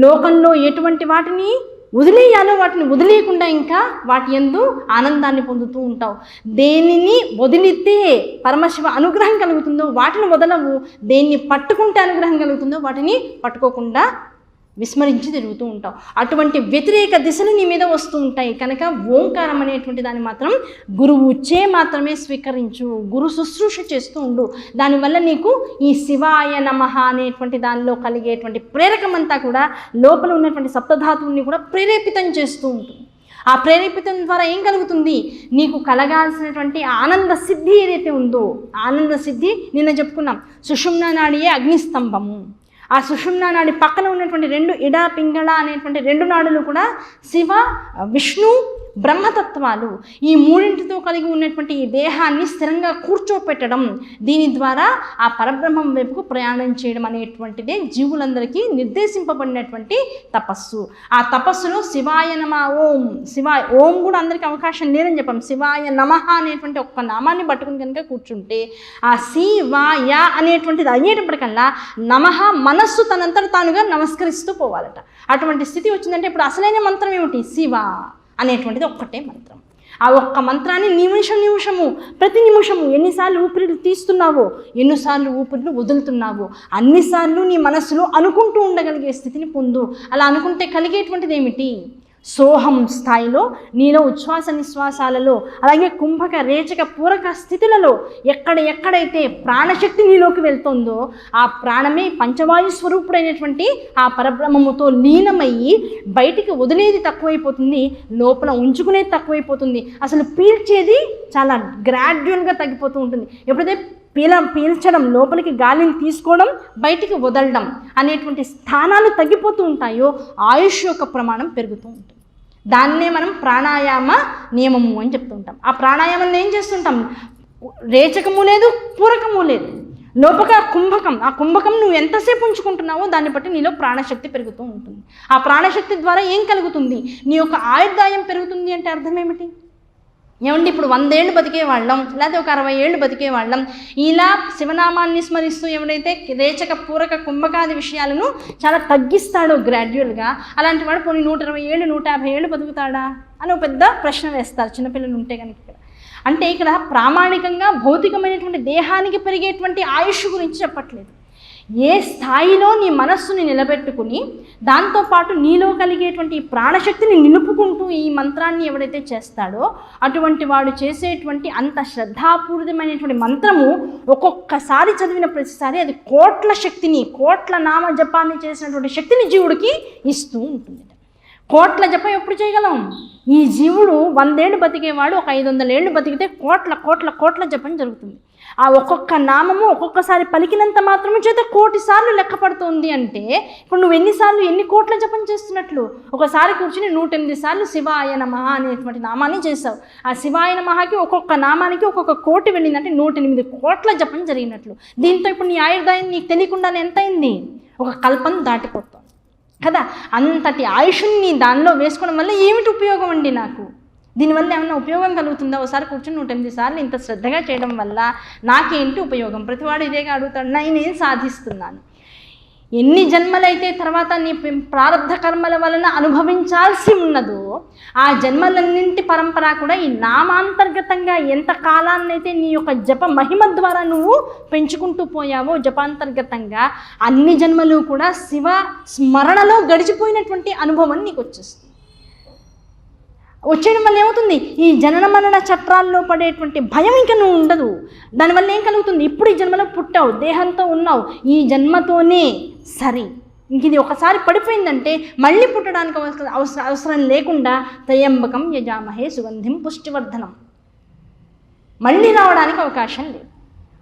లోకంలో ఎటువంటి వాటిని వదిలేయాలో వాటిని వదిలేయకుండా ఇంకా వాటి యందు ఆనందాన్ని పొందుతూ ఉంటావు. దేనిని వదిలితే పరమశివ అనుగ్రహం కలుగుతుందో వాటిని వదలవు, దేన్ని పట్టుకుంటే అనుగ్రహం కలుగుతుందో వాటిని పట్టుకోకుండా విస్మరించి తిరుగుతూ ఉంటావు. అటువంటి వ్యతిరేక దిశలు నీ మీద వస్తూ ఉంటాయి. కనుక ఓంకారం అనేటువంటి దాన్ని మాత్రం గురువుచే మాత్రమే స్వీకరించు, గురు శుశ్రూష చేస్తూ ఉండు. దానివల్ల నీకు ఈ శివాయ నమః అనేటువంటి దానిలో కలిగేటువంటి ప్రేరకమంతా కూడా లోపల ఉన్నటువంటి సప్తధాతువుని కూడా ప్రేరేపితం చేస్తూ ఉంటుంది. ఆ ప్రేరేపితం ద్వారా ఏం కలుగుతుంది? నీకు కలగాల్సినటువంటి ఆనంద సిద్ధి ఏదైతే ఉందో, ఆనంద సిద్ధి నిన్న చెప్పుకున్నాం. సుషుమ్నా నాడియే అగ్నిస్తంభము. ఆ సుషుమ్నా నాడి పక్కన ఉన్నటువంటి 2 ఇడా పింగళ అనేటువంటి 2 నాడులు కూడా శివ విష్ణు బ్రహ్మతత్వాలు. ఈ మూడింటితో కలిగి ఉన్నటువంటి ఈ దేహాన్ని స్థిరంగా కూర్చోపెట్టడం, దీని ద్వారా ఆ పరబ్రహ్మం వైపుకు ప్రయాణం చేయడం అనేటువంటిదే జీవులందరికీ నిర్దేశింపబడినటువంటి తపస్సు. ఆ తపస్సులో శివాయ నమ ఓం, శివాయ ఓం కూడా అందరికీ అవకాశం లేదని చెప్పాం. శివాయ నమః అనేటువంటి ఒక్క నామాన్ని పట్టుకుని కనుక కూర్చుంటే ఆ శివాయ అనేటువంటిది అయ్యేటప్పటికల్లా నమః మనస్సు తనంతట తానుగా నమస్కరిస్తూ పోవాలట. అటువంటి స్థితి వచ్చిందంటే ఇప్పుడు అసలైన మంత్రం ఏమిటి? శివ అనేటువంటిది ఒక్కటే మంత్రం. ఆ ఒక్క మంత్రాన్ని నిమిషము ప్రతి నిమిషము ఎన్నిసార్లు ఊపిరిలు తీస్తున్నావో, ఎన్నిసార్లు ఊపిరిలు వదులుతున్నావో అన్నిసార్లు నీ మనస్సులో అనుకుంటూ ఉండగలిగే స్థితిని పొందు. అలా అనుకుంటే కలిగేటువంటిది ఏమిటి? సోహం స్థాయిలో నీలో ఉచ్ఛ్వాస నిశ్వాసాలలో, అలాగే కుంభక రేచక పూరక స్థితులలో ఎక్కడైతే ప్రాణశక్తి నీలోకి వెళ్తుందో ఆ ప్రాణమే పంచవాయు స్వరూపుడైనటువంటి ఆ పరబ్రహ్మముతో లీనమయ్యి బయటికి వదిలేది తక్కువైపోతుంది, లోపల ఉంచుకునేది తక్కువైపోతుంది. అసలు పీల్చేది చాలా గ్రాడ్యువల్గా తగ్గిపోతూ ఉంటుంది. ఎప్పుడైతే పీల్చడం, లోపలికి గాలిని తీసుకోవడం, బయటికి వదలడం అనేటువంటి స్థానాలు తగ్గిపోతూ ఉంటాయో ఆయుష్ యొక్క ప్రమాణం పెరుగుతూ ఉంటుంది. దాన్నే మనం ప్రాణాయామ నియమము అని చెప్తూ ఉంటాం. ఆ ప్రాణాయామంలో ఏం చేస్తుంటాం? రేచకము లేదు, పూరకము లేదు, లోపల కుంభకం. ఆ కుంభకం నువ్వు ఎంతసేపు ఉంచుకుంటున్నావో దాన్ని బట్టి నీలో ప్రాణశక్తి పెరుగుతూ ఉంటుంది. ఆ ప్రాణశక్తి ద్వారా ఏం కలుగుతుంది? నీ యొక్క ఆయుర్దాయం పెరుగుతుంది. అంటే అర్థం ఏమిటి? ఏమండి, ఇప్పుడు 100 ఏళ్ళు బతికే వాళ్ళం, లేకపోతే ఒక 60 ఏళ్ళు బతికే వాళ్ళం, ఇలా శివనామాన్ని స్మరిస్తూ ఎవడైతే రేచక పూరక కుంభకాది విషయాలను చాలా తగ్గిస్తాడో గ్రాడ్యువల్గా, అలాంటి వాడు పోనీ 120 ఏళ్ళు 150 ఏళ్ళు బతుకుతాడా అని ఒక పెద్ద ప్రశ్న వేస్తారు చిన్నపిల్లలు ఉంటే కనుక. ఇక్కడ అంటే ఇక్కడ ప్రామాణికంగా భౌతికమైనటువంటి దేహానికి పెరిగేటువంటి ఆయుష్ గురించి చెప్పట్లేదు. ఏ స్థాయిలో నీ మనస్సుని నిలబెట్టుకుని దాంతోపాటు నీలో కలిగేటువంటి ప్రాణశక్తిని నిలుపుకుంటూ ఈ మంత్రాన్ని ఎవడైతే చేస్తాడో అటువంటి వాడు చేసేటువంటి అంత శ్రద్ధాపూరితమైనటువంటి మంత్రము ఒక్కొక్కసారి చదివిన ప్రతిసారి అది కోట్ల శక్తిని, కోట్ల నామ జపాన్ని చేసినటువంటి శక్తిని జీవుడికి ఇస్తూ ఉంటుంది. కోట్ల జపం ఎప్పుడు చేయగలం? ఈ జీవుడు 100 ఏళ్ళు బతికేవాడు ఒక 500 ఏళ్ళు బతికితే కోట్ల జపం జరుగుతుంది. ఆ ఒక్కొక్క నామము ఒక్కొక్కసారి పలికినంత మాత్రమే చేత 1,000,000 సార్లు లెక్క పడుతుంది. అంటే ఇప్పుడు నువ్వు ఎన్ని కోట్ల జపం చేస్తున్నట్లు? ఒకసారి కూర్చుని 108 సార్లు శివాయ నమః అనేటువంటి నామాన్ని చేసావు. ఆ శివాయ నమఃకి ఒక్కొక్క నామానికి ఒక్కొక్క 1,000,000 వెళ్ళిందంటే 108 కోట్ల జపం జరిగినట్లు. దీంతో ఇప్పుడు నీ ఆయుర్దాయం నీకు తెలియకుండానే ఎంత అయింది? ఒక కల్పం దాటిపోతుంది కదా. అంతటి ఆయుష్ని దానిలో వేసుకోవడం వల్ల ఏమిటి ఉపయోగం అండి? నాకు దీనివల్ల ఏమన్నా ఉపయోగం కలుగుతుందా? ఒకసారి కూర్చొని 108 సార్లు ఇంత శ్రద్ధగా చేయడం వల్ల నాకేంటి ఉపయోగం? ప్రతివాడు ఇదేగా అడుగుతాడు, నేనేం సాధిస్తున్నాను? ఎన్ని జన్మలైతే తర్వాత నీ ప్రారంధ కర్మల వలన అనుభవించాల్సి ఉన్నదో ఆ జన్మలన్నింటి పరంపర కూడా ఈ నామాంతర్గతంగా ఎంత కాలాన్నైతే నీ యొక్క జప మహిమ ద్వారా నువ్వు పెంచుకుంటూ పోయావో జపాంతర్గతంగా అన్ని జన్మలు కూడా శివ స్మరణలో గడిచిపోయినటువంటి అనుభవం నీకు వచ్చేస్తుంది. వచ్చేయడం వల్ల ఏమవుతుంది? ఈ జనన మరణ చట్రాల్లో పడేటువంటి భయం ఇంకా నువ్వు ఉండదు. దానివల్ల ఏం కలుగుతుంది? ఇప్పుడు ఈ జన్మలో పుట్టావు, దేహంతో ఉన్నావు, ఈ జన్మతోనే సరి. ఇంక ఇది ఒకసారి పడిపోయిందంటే మళ్ళీ పుట్టడానికి అవసరం లేకుండా త్రయంబకం యజామహే సుగంధిం పుష్టివర్ధనం, మళ్ళీ రావడానికి అవకాశం లేదు.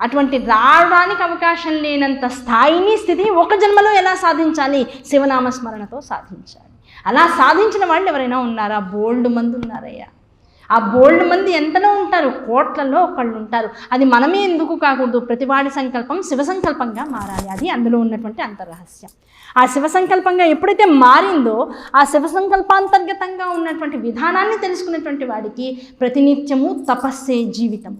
అటువంటి రావడానికి అవకాశం లేనంత స్థాయిని స్థితిని ఒక జన్మలో ఎలా సాధించాలి? శివనామస్మరణతో సాధించాలి. అలా సాధించిన వాళ్ళు ఎవరైనా ఉన్నారా? బోల్డ్ మంది ఉన్నారయ్యా. ఆ బోల్డ్ మంది ఎంతలో ఉంటారు? కోట్లలో ఒకళ్ళు ఉంటారు. అది మనమే ఎందుకు కాకూడదు? ప్రతివాడి సంకల్పం శివ సంకల్పంగా మారాలి. అది అందులో ఉన్నటువంటి అంతర్రహస్యం. ఆ శివ సంకల్పంగా ఎప్పుడైతే మారిందో ఆ శివ సంకల్పాంతర్గతంగా ఉన్నటువంటి విధానాన్ని తెలుసుకునేటువంటి వాడికి ప్రతినిత్యము తపస్సే జీవితం.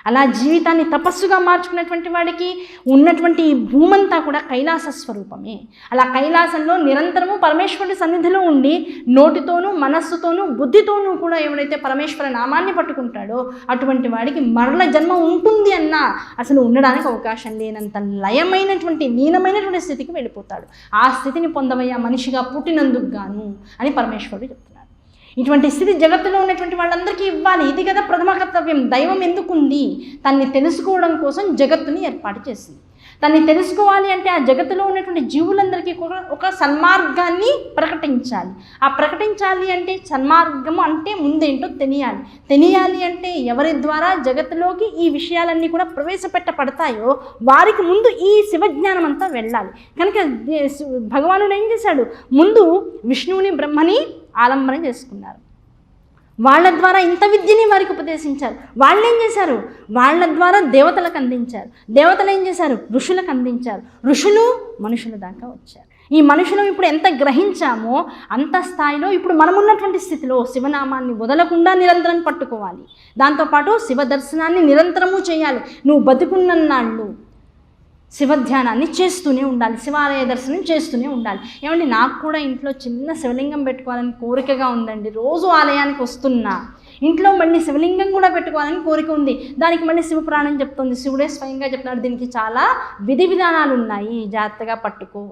అలా జీవితాన్ని తపస్సుగా మార్చుకున్నటువంటి వాడికి ఉన్నటువంటి ఈ భూమంతా కూడా కైలాస స్వరూపమే. అలా కైలాసంలో నిరంతరము పరమేశ్వరుడి సన్నిధిలో ఉండి నోటితోనూ మనస్సుతోనూ బుద్ధితోనూ కూడా ఎవడైతే పరమేశ్వర నామాన్ని పట్టుకుంటాడో అటువంటి వాడికి మరల జన్మ ఉంటుంది అన్నా అసలు ఉండడానికి అవకాశం లేనంత లయమైనటువంటి లీనమైనటువంటి స్థితికి వెళ్ళిపోతాడు. ఆ స్థితిని పొందవయ్యా మనిషిగా పుట్టినందుకు గాను అని పరమేశ్వరుడు చెప్తున్నాడు. ఇటువంటి స్థితి జగత్తులో ఉన్నటువంటి వాళ్ళందరికీ ఇవ్వాలి. ఇది కదా ప్రథమ కర్తవ్యం. దైవం ఎందుకుంది? తన్ని తెలుసుకోవడం కోసం జగత్తుని ఏర్పాటు చేసింది. తన్ని తెలుసుకోవాలి అంటే ఆ జగత్తులో ఉన్నటువంటి జీవులందరికీ కూడా ఒక సన్మార్గాన్ని ప్రకటించాలి. ఆ ప్రకటించాలి అంటే సన్మార్గము అంటే ముందేంటో తెలియాలి అంటే ఎవరి ద్వారా జగత్తులోకి ఈ విషయాలన్నీ కూడా ప్రవేశపెట్టబడతాయో వారికి ముందు ఈ శివజ్ఞానం అంతా వెళ్ళాలి. కనుక భగవానుడు ఏం చేశాడు? ముందు విష్ణువుని బ్రహ్మని ఆలంబన చేసుకున్నారు. వాళ్ళ ద్వారా ఇంత విద్యని వారికి ఉపదేశించారు. వాళ్ళు ఏం చేశారు? వాళ్ళ ద్వారా దేవతలకు అందించారు. దేవతలు ఏం చేశారు? ఋషులకు అందించారు. ఋషులు మనుషుల దాకా వచ్చారు. ఈ మనుషులు ఇప్పుడు ఎంత గ్రహించామో అంత స్థాయిలో ఇప్పుడు మనమున్నటువంటి స్థితిలో శివనామాన్ని వదలకుండా నిరంతరం పట్టుకోవాలి. దాంతోపాటు శివ దర్శనాన్ని నిరంతరము చేయాలి. నువ్వు బతుకున్నన్నాళ్ళు శివధ్యానాన్ని చేస్తూనే ఉండాలి, శివాలయ దర్శనం చేస్తూనే ఉండాలి. ఏమండి, నాకు కూడా ఇంట్లో చిన్న శివలింగం పెట్టుకోవాలని కోరికగా ఉందండి. రోజు ఆలయానికి వస్తున్నా, ఇంట్లో మళ్ళీ శివలింగం కూడా పెట్టుకోవాలని కోరిక ఉంది. దానికి మళ్ళీ శివపురాణం చెప్తుంది, శివుడే స్వయంగా చెప్తున్నాడు దీనికి చాలా విధి విధానాలు ఉన్నాయి, జాగ్రత్తగా పట్టుకో.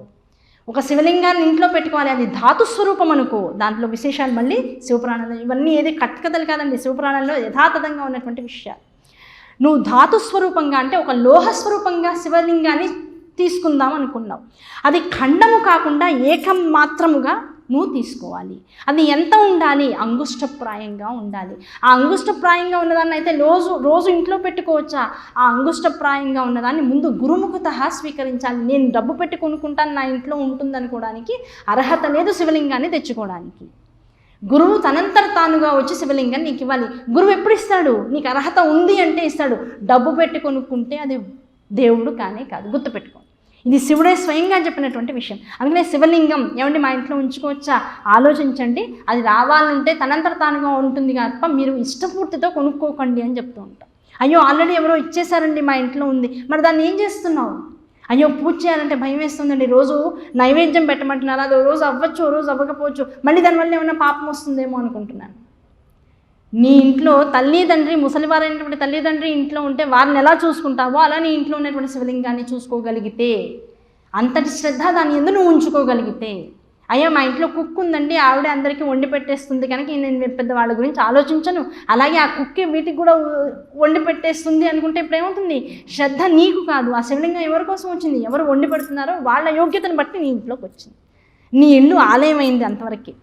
ఒక శివలింగాన్ని ఇంట్లో పెట్టుకోవాలి, అది ధాతు స్వరూపం అనుకో. దాంట్లో విశేషాలు మళ్ళీ శివపురాణంలో, ఇవన్నీ ఏది కథలు కాదండి, శివపురాణంలో యథాతథంగా ఉన్నటువంటి విషయాలు. నువ్వు ధాతు స్వరూపంగా అంటే ఒక లోహ స్వరూపంగా శివలింగాన్ని తీసుకుందాం అనుకున్నావు. అది ఖండము కాకుండా ఏకం మాత్రముగా నువ్వు తీసుకోవాలి. అది ఎంత ఉండాలి? అంగుష్టప్రాయంగా ఉండాలి. ఆ అంగుష్టప్రాయంగా ఉన్నదాన్ని అయితే రోజు ఇంట్లో పెట్టుకోవచ్చా? ఆ అంగుష్టప్రాయంగా ఉన్నదాన్ని ముందు గురుముఖత స్వీకరించాలి. నేను డబ్బు పెట్టి కొనుక్కుంటాను, నా ఇంట్లో ఉంటుందనుకోవడానికి అర్హత లేదు శివలింగాన్ని తెచ్చుకోవడానికి. గురువు తనంతట తానుగా వచ్చి శివలింగాన్ని నీకు ఇవ్వాలి. గురువు ఎప్పుడు ఇస్తాడు? నీకు అర్హత ఉంది అంటే ఇస్తాడు. డబ్బు పెట్టి కొనుక్కుంటే అది దేవుడు కానే కాదు, గుర్తుపెట్టుకో. ఇది శివుడే స్వయంగా చెప్పినటువంటి విషయం. అందుకనే శివలింగం ఏమంటే మా ఇంట్లో ఉంచుకోవచ్చా? ఆలోచించండి. అది రావాలంటే తనంతట తానుగా ఉంటుంది తప్ప మీరు ఇష్టపూర్తితో కొనుక్కోకండి అని చెప్తూ ఉంటాం. అయ్యో ఆల్రెడీ ఎవరో ఇచ్చేసారండి, మా ఇంట్లో ఉంది, మరి దాన్ని ఏం చేస్తున్నావు? అయ్యో పూజ చేయాలంటే భయం వేస్తుందండి, రోజు నైవేద్యం పెట్టమంటున్నారు, అది రోజు అవ్వచ్చు, రోజు అవ్వకపోవచ్చు, మళ్ళీ దానివల్ల ఏమైనా పాపం వస్తుందేమో అనుకుంటున్నాను. నీ ఇంట్లో తల్లిదండ్రి, ముసలివారైనటువంటి తల్లిదండ్రి ఇంట్లో ఉంటే వారిని ఎలా చూసుకుంటావో అలా నీ ఇంట్లో ఉన్నటువంటి శివలింగాన్ని చూసుకోగలిగితే, అంతటి శ్రద్ధ దాన్ని ఎందుకు నువ్వు ఉంచుకోగలిగితే, అయ్యా మా ఇంట్లో కుక్ ఉందండి, ఆవిడ అందరికీ వండి పెట్టేస్తుంది కనుక నేను పెద్ద వాళ్ళ గురించి ఆలోచించను, అలాగే ఆ కుక్కే వీటికి కూడా వండి పెట్టేస్తుంది అనుకుంటే ఇప్పుడు ఏమవుతుంది? శ్రద్ధ నీకు కాదు, ఆ శివలింగం ఎవరి కోసం వచ్చింది? ఎవరు వండి పెడుతున్నారో వాళ్ళ యోగ్యతను బట్టి నీ ఇంట్లోకి వచ్చింది. నీ ఇల్లు ఆలయం అయింది అంతవరకే.